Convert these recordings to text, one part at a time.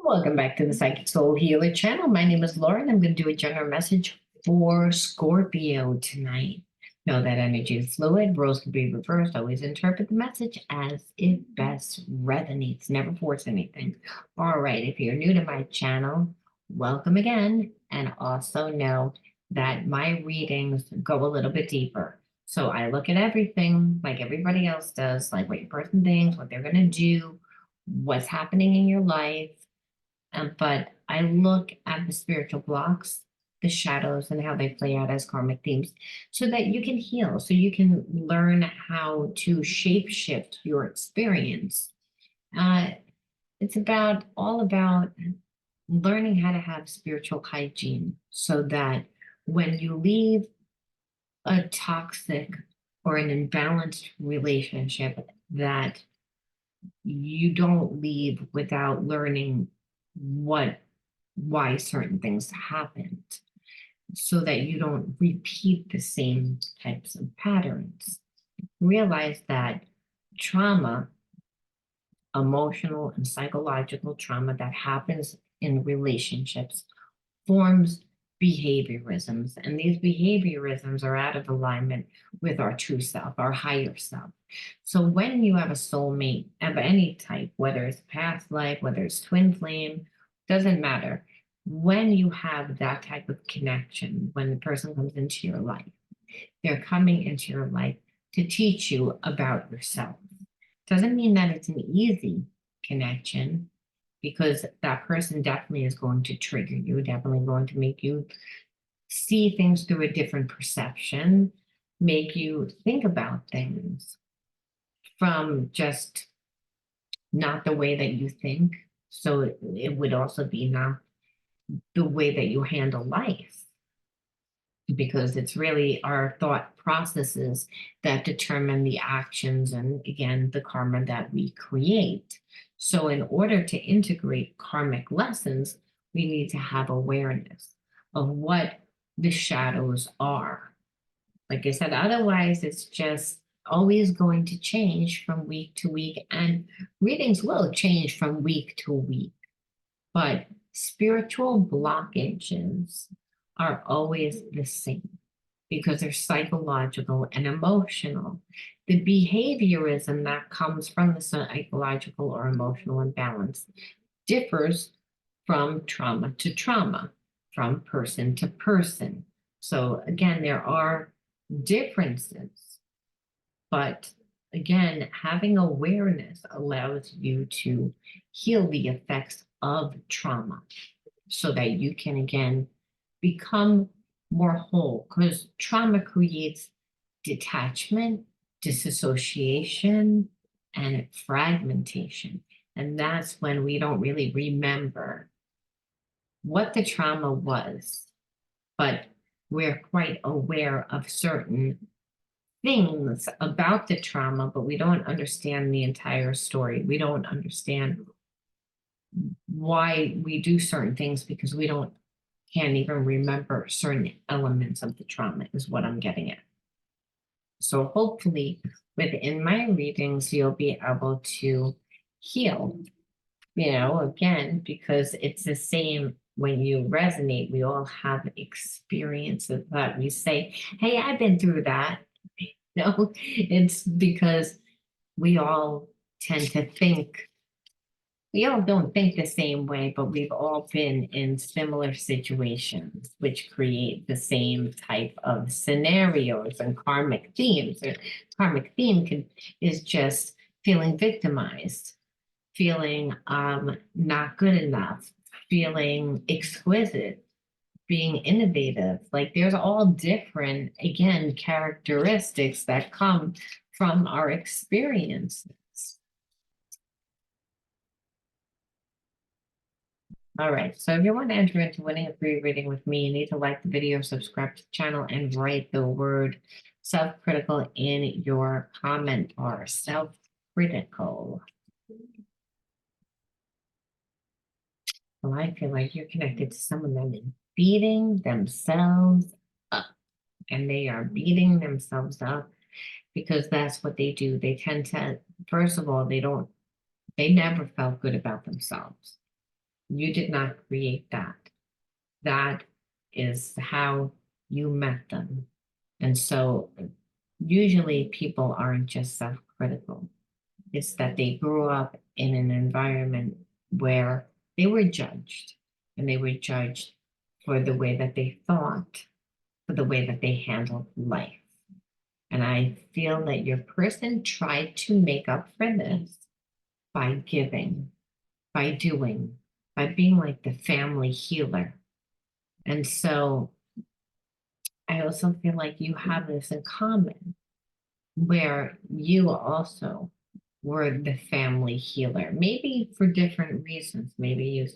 Welcome back to the Psychic Soul Healer channel. My name is Laura, and I'm going to do a general message for Scorpio tonight. Know that energy is fluid. Roles can be reversed. Always interpret the message as it best resonates. Never force anything. All right. If you're new to my channel, welcome again. And also know that my readings go a little bit deeper. So I look at everything like everybody else does, like what your person thinks, what they're going to do, what's happening in your life. But I look at the spiritual blocks, the shadows, and how they play out as karmic themes so that you can heal, so you can learn how to shape shift your experience. Uh, it's all about learning how to have spiritual hygiene so that when you leave a toxic or an imbalanced relationship, that you don't leave without learning why certain things happened so that you don't repeat the same types of patterns. Realize that trauma, emotional and psychological trauma that happens in relationships forms behaviorisms, and these behaviorisms are out of alignment with our true self, our higher self. So when you have a soulmate of any type, whether it's past life, whether it's twin flame, doesn't matter. When you have that type of connection, when the person comes into your life, they're coming into your life to teach you about yourself. Doesn't mean that it's an easy connection, because that person definitely is going to trigger you, definitely going to make you see things through a different perception, make you think about things from just not the way that you think. So it would also be not the way that you handle life, because it's really our thought processes that determine the actions and, again, the karma that we create. So in order to integrate karmic lessons, we need to have awareness of what the shadows are. Like I said, otherwise it's just always going to change from week to week, and readings will change from week to week. But spiritual blockages are always the same because they're psychological and emotional. The behaviorism that comes from the psychological or emotional imbalance differs from trauma to trauma, from person to person. So again, there are differences, but again, having awareness allows you to heal the effects of trauma so that you can, again, become more whole, because trauma creates detachment, disassociation, and fragmentation. And that's when we don't really remember what the trauma was, but we're quite aware of certain things about the trauma, but we don't understand the entire story. We don't understand why we do certain things because we can't even remember certain elements of the trauma, is what I'm getting at. So hopefully within my readings, you'll be able to heal, again, because it's the same when you resonate. We all have experiences that we say, hey, I've been through that. No, it's because we all tend to think, we all don't think the same way, but we've all been in similar situations, which create the same type of scenarios and karmic themes. A karmic theme is just feeling victimized, feeling not good enough, feeling exquisite, being innovative. Like there's all different, again, characteristics that come from our experiences. All right, so if you want to enter into winning a free reading with me, you need to like the video, subscribe to the channel, and write the word self-critical in your comment bar. Self-critical. Well, I feel like you're connected to someone that is beating themselves up, and they are beating themselves up because that's what they do. They tend to, first of all, they never felt good about themselves. You did not create that. That is how you met them. And so usually people aren't just self-critical. It's that they grew up in an environment where they were judged, and they were judged for the way that they thought, for the way that they handled life. And I feel that your person tried to make up for this by giving, by doing, by being like the family healer. And so I also feel like you have this in common, where you also were the family healer, maybe for different reasons. Maybe you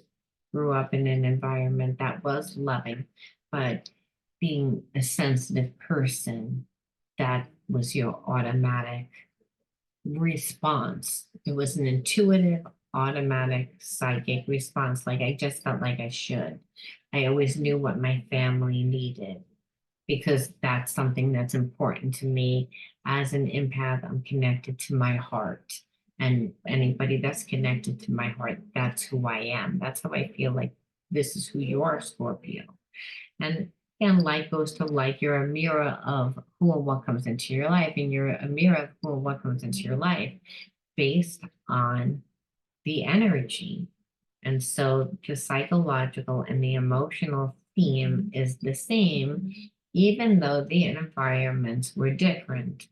grew up in an environment that was loving, but being a sensitive person, that was your automatic response. It was an intuitive, automatic, psychic response. Like I just felt like I should. I always knew what my family needed because that's something that's important to me. As an empath, I'm connected to my heart. And anybody that's connected to my heart, that's who I am. That's how I feel like this is who you are, Scorpio. And like goes to like, you're a mirror of who and what comes into your life, and you're a mirror of who and what comes into your life based on the energy. And so the psychological and the emotional theme is the same, even though the environments were different.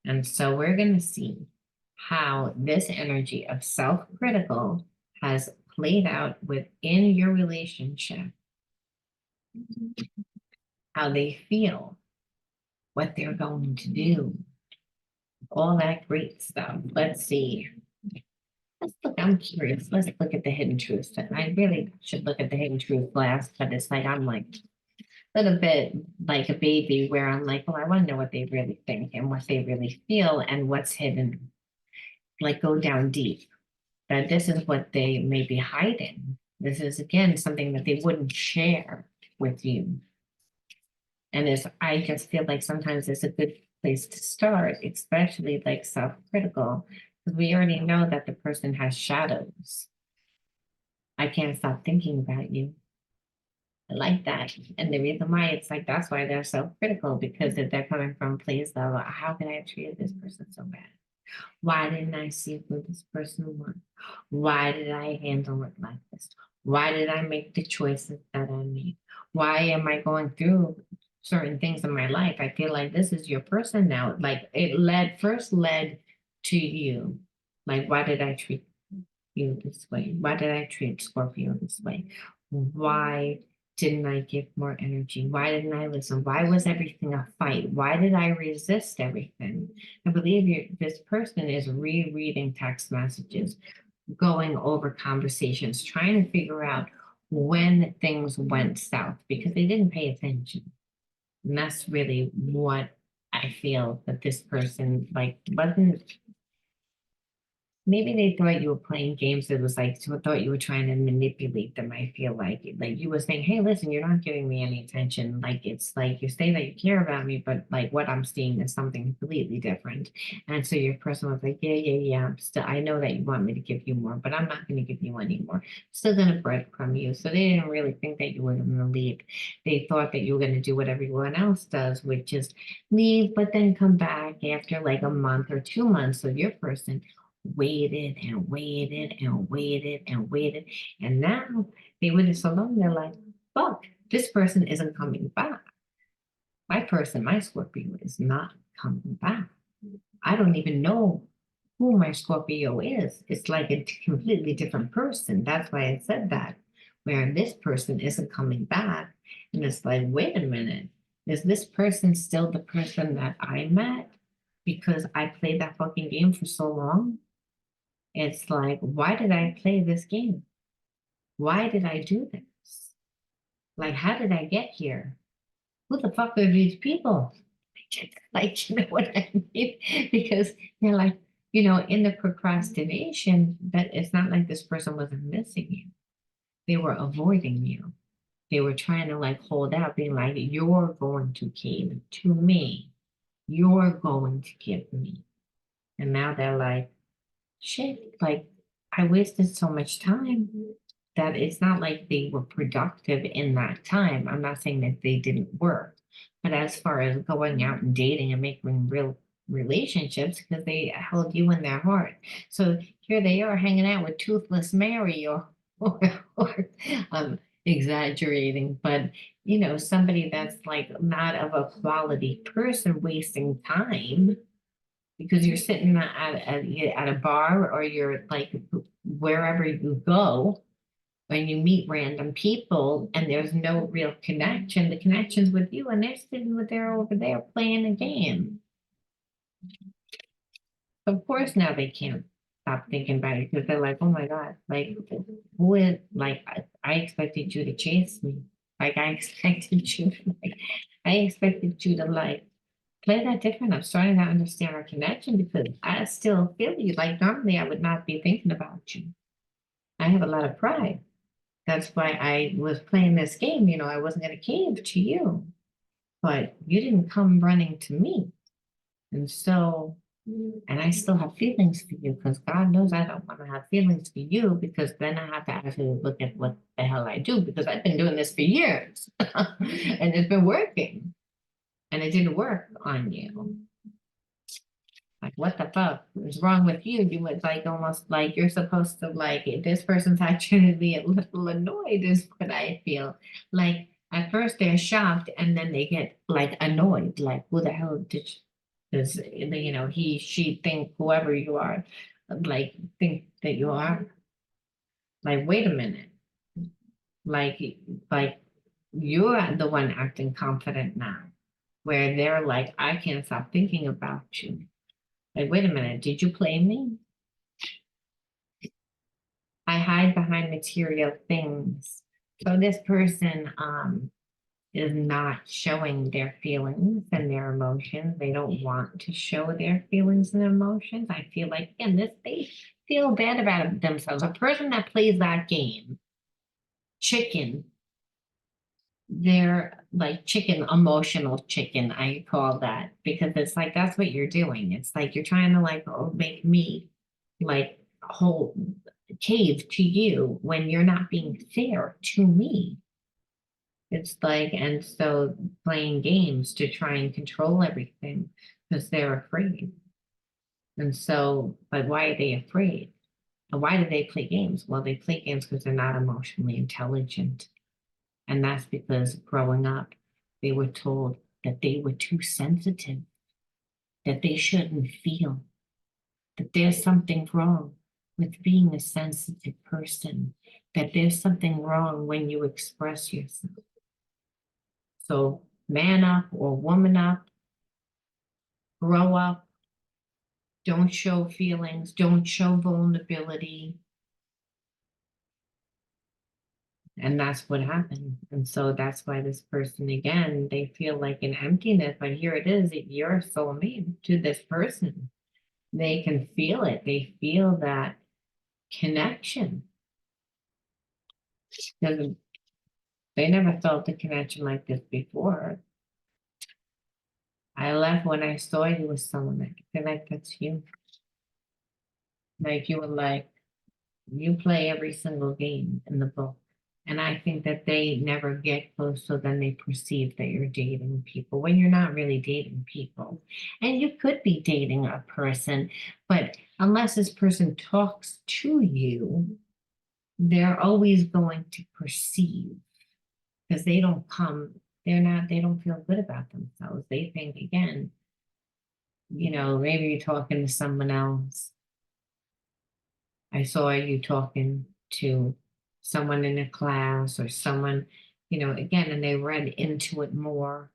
And so we're going to see how this energy of self-critical has played out within your relationship, how they feel, what they're going to do, all that great stuff. Let's see. Let's look, I'm curious. Let's look at the hidden truths. And I really should look at the hidden truth last, but it's like I'm like a little bit like a baby where I'm like, well, I want to know what they really think and what they really feel and what's hidden. Like go down deep. That this is what they may be hiding. This is again something that they wouldn't share with you. And it's, I just feel like sometimes it's a good place to start, especially like self-critical, because we already know that the person has shadows. I can't stop thinking about you. I like that. And the reason why it's like, that's why they're self-critical, because if they're coming from a place of, how can I have treated this person so bad? Why didn't I see who this person was? Why did I handle it like this? Why did I make the choices that I made? Why am I going through certain things in my life? I feel like this is your person now. Like it first led to you. Like, why did I treat you this way? Why did I treat Scorpio this way? Why didn't I give more energy? Why didn't I listen? Why was everything a fight? Why did I resist everything? I believe this person is rereading text messages, going over conversations, trying to figure out when things went south because they didn't pay attention. And that's really what I feel that this person like wasn't. Maybe they thought you were playing games. It was like, so thought you were trying to manipulate them. I feel like you were saying, hey, listen, you're not giving me any attention. Like, it's like you say that you care about me, but like what I'm seeing is something completely different. And so your person was like, yeah. I know that you want me to give you more, but I'm not going to give you any more. Still going to breadcrumb you. So they didn't really think that you were going to leave. They thought that you were going to do what everyone else does, which is leave, but then come back after like a month or 2 months. So your person waited and waited and waited and waited. And now they were just alone. They're like, fuck, this person isn't coming back. My person, my Scorpio, is not coming back. I don't even know who my Scorpio is. It's like a completely different person. That's why I said that. Where this person isn't coming back. And it's like, wait a minute, is this person still the person that I met? Because I played that fucking game for so long. It's like, why did I play this game? Why did I do this? Like, how did I get here? Who the fuck are these people? Like, you know what I mean? Because they're like, in the procrastination, that it's not like this person wasn't missing you. They were avoiding you. They were trying to like hold out, being like, you're going to give to me. You're going to give me. And now they're like, shit, like I wasted so much time. that it's not like they were productive in that time. I'm not saying that they didn't work, but as far as going out and dating and making real relationships, because they held you in their heart. So here they are hanging out with Toothless Mary or, or exaggerating, but somebody that's like not of a quality person wasting time because you're sitting at a bar or you're like wherever you go when you meet random people and there's no real connection, the connection's with you and they're sitting with there over there playing a game. Of course, now they can't stop thinking about it because they're like, oh my God, like, who is, like, I expected you to chase me. Like, I expected you to, like, play that different. I'm starting to understand our connection because I still feel you. Like, normally I would not be thinking about you. I have a lot of pride. That's why I was playing this game. I wasn't going to cave to you, but you didn't come running to me. And so, and I still have feelings for you because God knows I don't want to have feelings for you because then I have to actually look at what the hell I do because I've been doing this for years and it's been working and it didn't work on you. Like, what the fuck is wrong with you? You was like almost like you're supposed to like this person's actually be a little annoyed is what I feel. Like at first they're shocked and then they get like annoyed, like who the hell did does he, she think whoever you are, like think that you are. Like, wait a minute. Like like you're the one acting confident now, where they're like, I can't stop thinking about you. Like, wait a minute, did you play me? I hide behind material things. So this person is not showing their feelings and their emotions. They don't want to show their feelings and emotions. I feel like again, they feel bad about themselves. A person that plays that game, chicken, they're like chicken, emotional chicken, I call that, because it's like that's what you're doing. It's like you're trying to like make me like whole cave to you when you're not being fair to me. It's like, and so playing games to try and control everything because they're afraid. And so, but why are they afraid? And why do they play games? Well, they play games because they're not emotionally intelligent. And that's because growing up, they were told that they were too sensitive, that they shouldn't feel, that there's something wrong with being a sensitive person, that there's something wrong when you express yourself. So man up or woman up, grow up, don't show feelings, don't show vulnerability. And that's what happened. And so that's why this person, again, they feel like an emptiness, but here it is, you're soulmate to this person. They can feel it. They feel that connection. Because they never felt a connection like this before. I left when I saw you with someone. I feel like that's you. Like you were like, you play every single game in the book. And I think that they never get close, so then they perceive that you're dating people when you're not really dating people. And you could be dating a person, but unless this person talks to you, they're always going to perceive because they don't come, they don't feel good about themselves. They think, again, maybe you're talking to someone else. I saw you talking to someone in a class or someone, again, and they read into it more.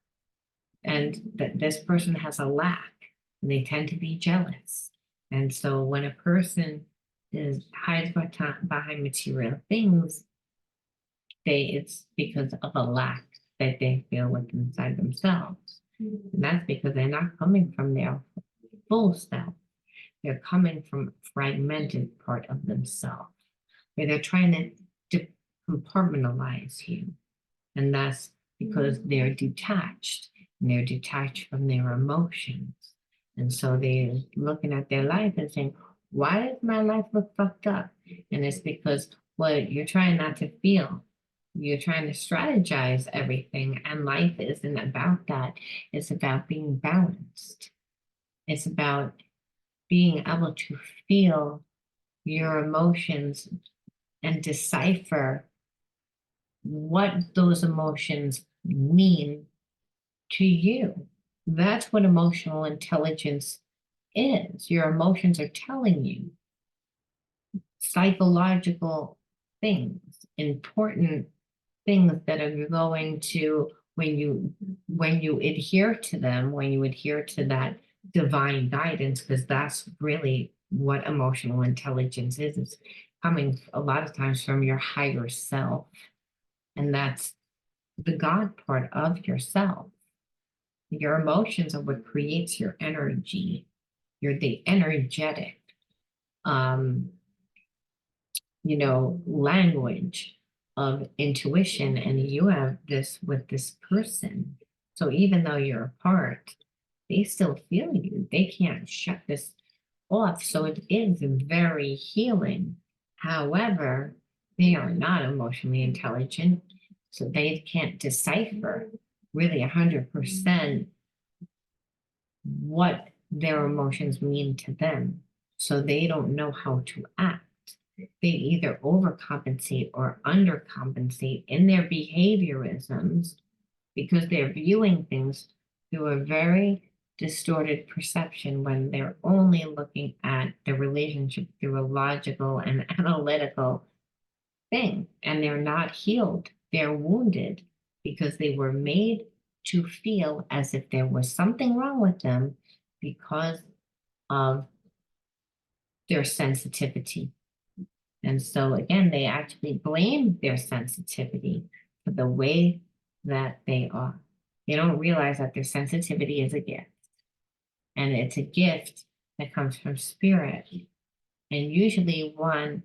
And that this person has a lack, and they tend to be jealous. And so when a person hides behind material things, it's because of a lack that they feel within inside themselves. And that's because they're not coming from their full self. They're coming from a fragmented part of themselves, where they're trying to compartmentalize you. And that's because they're detached, and they're detached from their emotions. And so they're looking at their life and saying, why does my life look fucked up? And it's because Well, you're trying not to feel. You're trying to strategize everything, and life isn't about that. It's about being balanced. It's about being able to feel your emotions and decipher what those emotions mean to you. That's what emotional intelligence is. Your emotions are telling you psychological things, important things that are going to, when you adhere to them, when you adhere to that divine guidance, because that's really what emotional intelligence is. It's coming a lot of times from your higher self, and that's the God part of yourself. Your emotions are what creates your energy. You're the energetic um, language of intuition, and you have this with this person. So even though you're apart, they still feel you. They can't shut this off. So it is very healing. However, they are not emotionally intelligent, so they can't decipher really 100% what their emotions mean to them. So they don't know how to act. They either overcompensate or undercompensate in their behaviorisms because they're viewing things through a very distorted perception when they're only looking at the relationship through a logical and analytical thing. And they're not healed, they're wounded because they were made to feel as if there was something wrong with them because of their sensitivity. And so again, they actually blame their sensitivity for the way that they are. They don't realize that their sensitivity is a gift. And it's a gift that comes from spirit. And usually one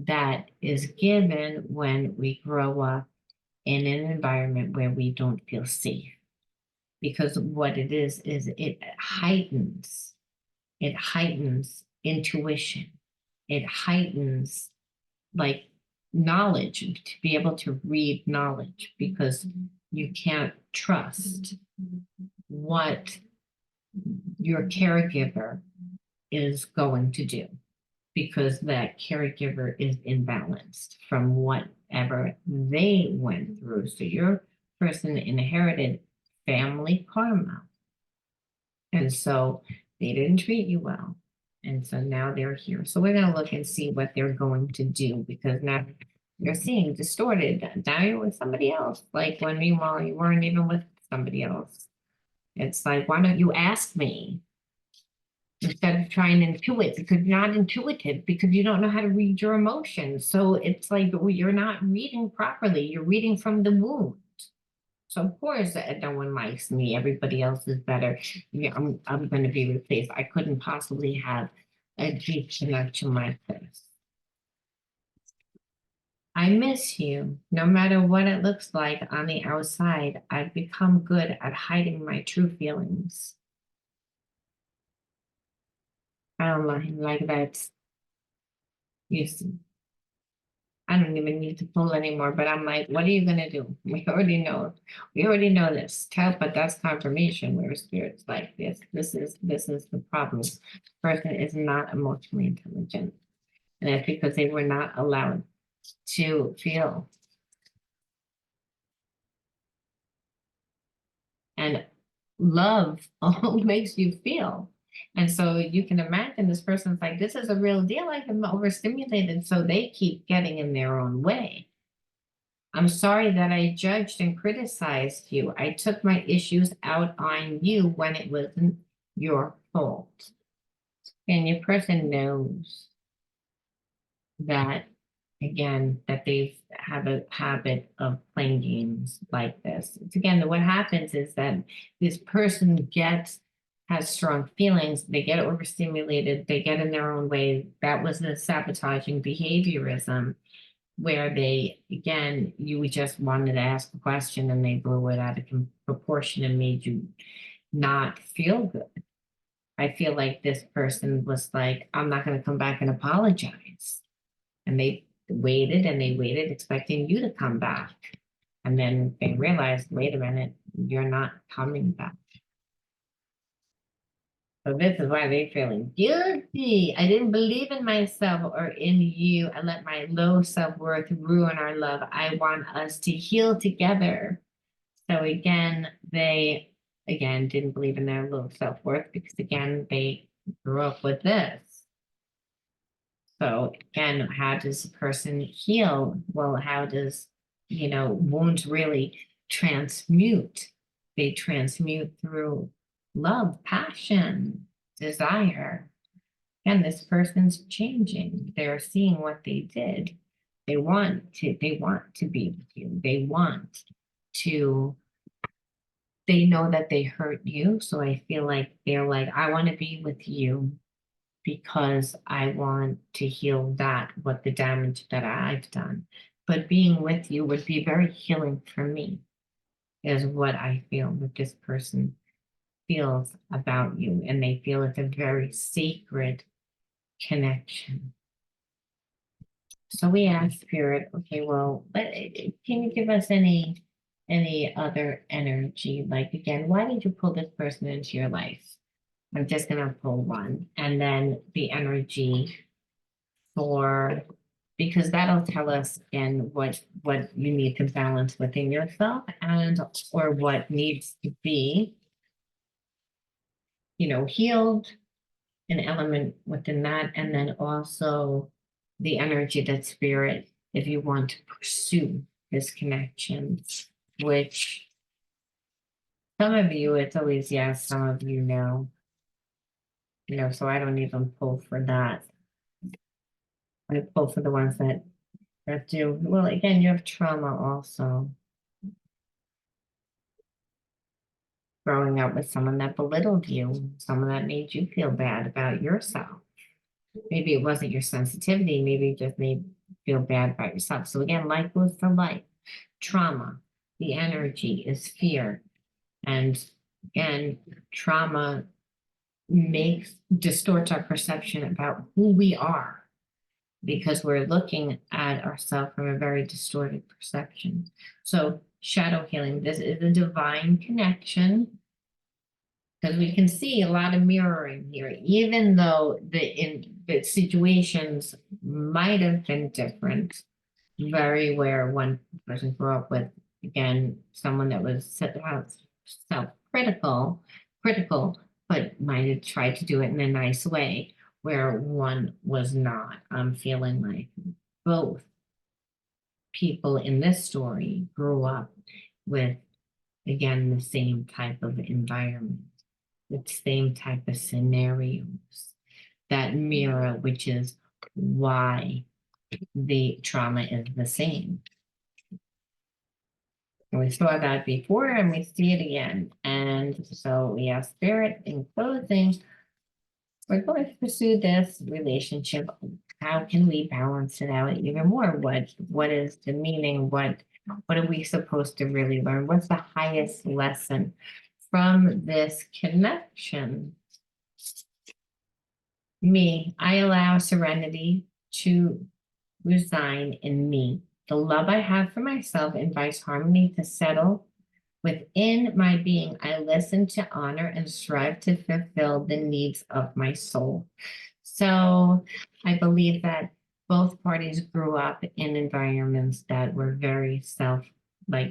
that is given when we grow up in an environment where we don't feel safe. Because what it is it heightens intuition. It heightens like knowledge, to be able to read knowledge, because you can't trust what your caregiver is going to do because that caregiver is imbalanced from whatever they went through. So your person inherited family karma. And so they didn't treat you well. And so now they're here. So we're going to look and see what they're going to do, because now you're seeing distorted. Now you're with somebody else. Like when meanwhile you weren't even with somebody else. It's like, why don't you ask me instead of trying to intuit? Because you're not intuitive, because you don't know how to read your emotions. So it's like you're not reading properly. You're reading from the wound. So of course, no one likes me. Everybody else is better. Yeah, I'm going to be replaced. I couldn't possibly have a deep connection like this. I miss you. No matter what it looks like on the outside, I've become good at hiding my true feelings. I don't like that. You see, I don't even need to pull anymore, but I'm like, what are you gonna do? We already know. We already know this. But that's confirmation where spirit's like this. This is the problem. This person is not emotionally intelligent. And it's because they were not allowed to feel. And love all makes you feel. And so you can imagine this person's like, this is a real deal. I am overstimulated. So they keep getting in their own way. I'm sorry that I judged and criticized you. I took my issues out on you when it wasn't your fault. And your person knows that, again, that they have a habit of playing games like this. It's, again, what happens is that this person has strong feelings, they get overstimulated, they get in their own way. That was the sabotaging behaviorism, where they, again, you just wanted to ask a question and they blew it out of proportion and made you not feel good. I feel like this person was like, I'm not going to come back and apologize. And they waited and they waited expecting you to come back. And then they realized, wait a minute, you're not coming back. So this is why they're feeling guilty. I didn't believe in myself or in you. I let my low self-worth ruin our love. I want us to heal together. So again, they didn't believe in their low self-worth because again, they grew up with this. So again, how does a person heal? Well, how does, wounds really transmute? They transmute through love, passion, desire. And this person's changing. They're seeing what they did. They want to be with you. They know that they hurt you. So I feel like they're like, I want to be with you because I want to heal what the damage that I've done. But being with you would be very healing for me, is what I feel that this person feels about you. And they feel it's a very sacred connection. So we ask Spirit, okay, well, can you give us any other energy? Like, again, why did you pull this person into your life? I'm just going to pull one. And then the energy because that'll tell us again what you need to balance within yourself or what needs to be, healed, an element within that. And then also the energy that Spirit, if you want to pursue this connection, which some of you, it's always yes, some of you no. So I don't even pull for that. I pull for the ones that do. Well, again, you have trauma also. Growing up with someone that belittled you, someone that made you feel bad about yourself. Maybe it wasn't your sensitivity, maybe it just made you feel bad about yourself. So again, like goes for life. Trauma, the energy is fear. And again, trauma distorts our perception about who we are because we're looking at ourselves from a very distorted perception. So shadow healing, this is a divine connection because we can see a lot of mirroring here, even though the situations might have been different, very where one person grew up with, again, someone that was self-critical, but might have tried to do it in a nice way, where one was not. I'm feeling like both people in this story grew up with, again, the same type of environment, the same type of scenarios that mirror, which is why the trauma is the same. And we saw that before and we see it again. And so we have Spirit in closing. We're going to pursue this relationship. How can we balance it out even more? What is the meaning? What are we supposed to really learn? What's the highest lesson from this connection? Me, I allow serenity to reside in me. The love I have for myself invites harmony to settle within my being. I listen to honor and strive to fulfill the needs of my soul. So I believe that both parties grew up in environments that were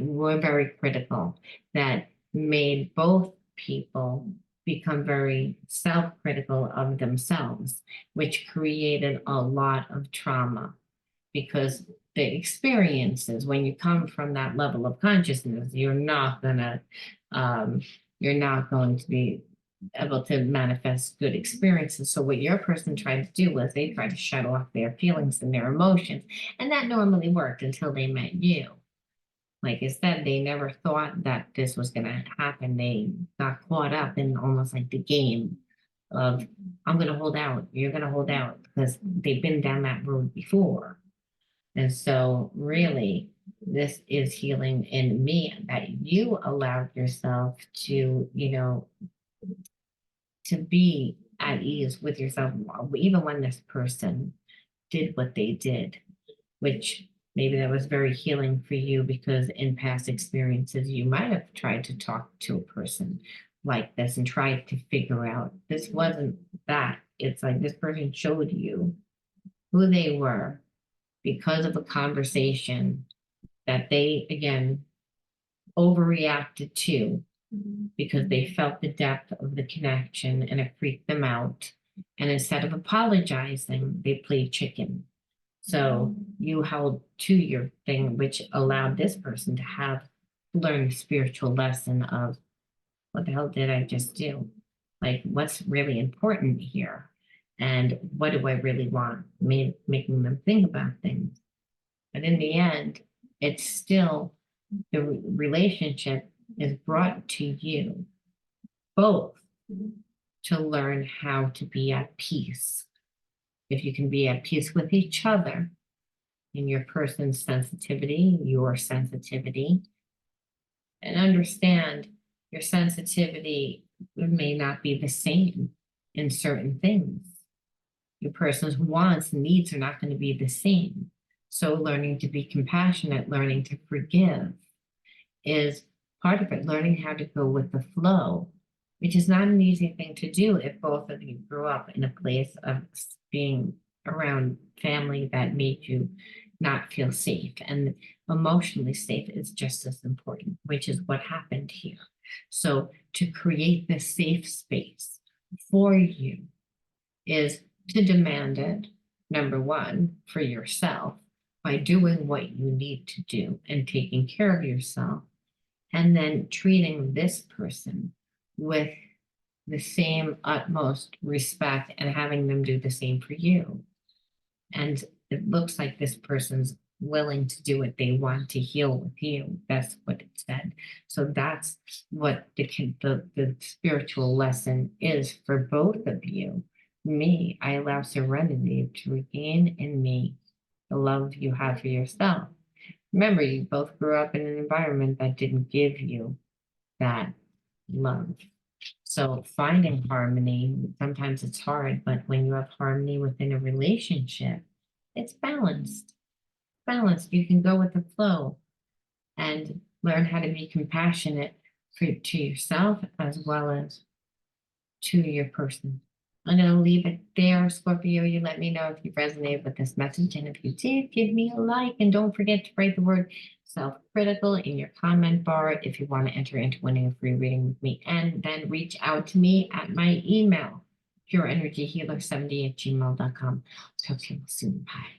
were very critical, that made both people become very self-critical of themselves, which created a lot of trauma because the experiences, when you come from that level of consciousness, you're not going to be able to manifest good experiences. So what your person tried to do was they tried to shut off their feelings and their emotions. And that normally worked until they met you. Like I said, they never thought that this was going to happen. They got caught up in almost like the game of, I'm going to hold out, you're going to hold out, because they've been down that road before. And so really, this is healing in me, that you allowed yourself to, to be at ease with yourself, even when this person did what they did. which maybe that was very healing for you because in past experiences, you might have tried to talk to a person like this and tried to figure out this wasn't that. It's like this person showed you who they were because of a conversation that they, again, overreacted to because they felt the depth of the connection and it freaked them out. And instead of apologizing, they played chicken. So you held to your thing, which allowed this person to have learned a spiritual lesson of what the hell did I just do? Like, what's really important here? And what do I really want? Making them think about things. But in the end, it's still the relationship is brought to you both to learn how to be at peace. If you can be at peace with each other in your person's sensitivity, your sensitivity, and understand your sensitivity may not be the same in certain things. Your person's wants and needs are not going to be the same. So learning to be compassionate, learning to forgive is part of it, learning how to go with the flow, which is not an easy thing to do if both of you grew up in a place of being around family that made you not feel safe. And emotionally safe is just as important, which is what happened here. So to create this safe space for you is to demand it, number one, for yourself by doing what you need to do and taking care of yourself, and then treating this person with the same utmost respect and having them do the same for you. And it looks like this person's willing to do what they want to heal with you. That's what it said. So that's what the spiritual lesson is for both of you. Me, I allow serenity to regain in me the love you have for yourself. Remember, you both grew up in an environment that didn't give you that love. So finding harmony, sometimes it's hard, but when you have harmony within a relationship, it's balanced. Balanced. You can go with the flow and learn how to be compassionate to yourself as well as to your person. I'm going to leave it there, Scorpio. You let me know if you resonate with this message. And if you did, give me a like. And don't forget to write the word self-critical in your comment bar if you want to enter into winning a free reading with me. And then reach out to me at my email, pureenergyhealer70@gmail.com. Talk to you soon. Bye.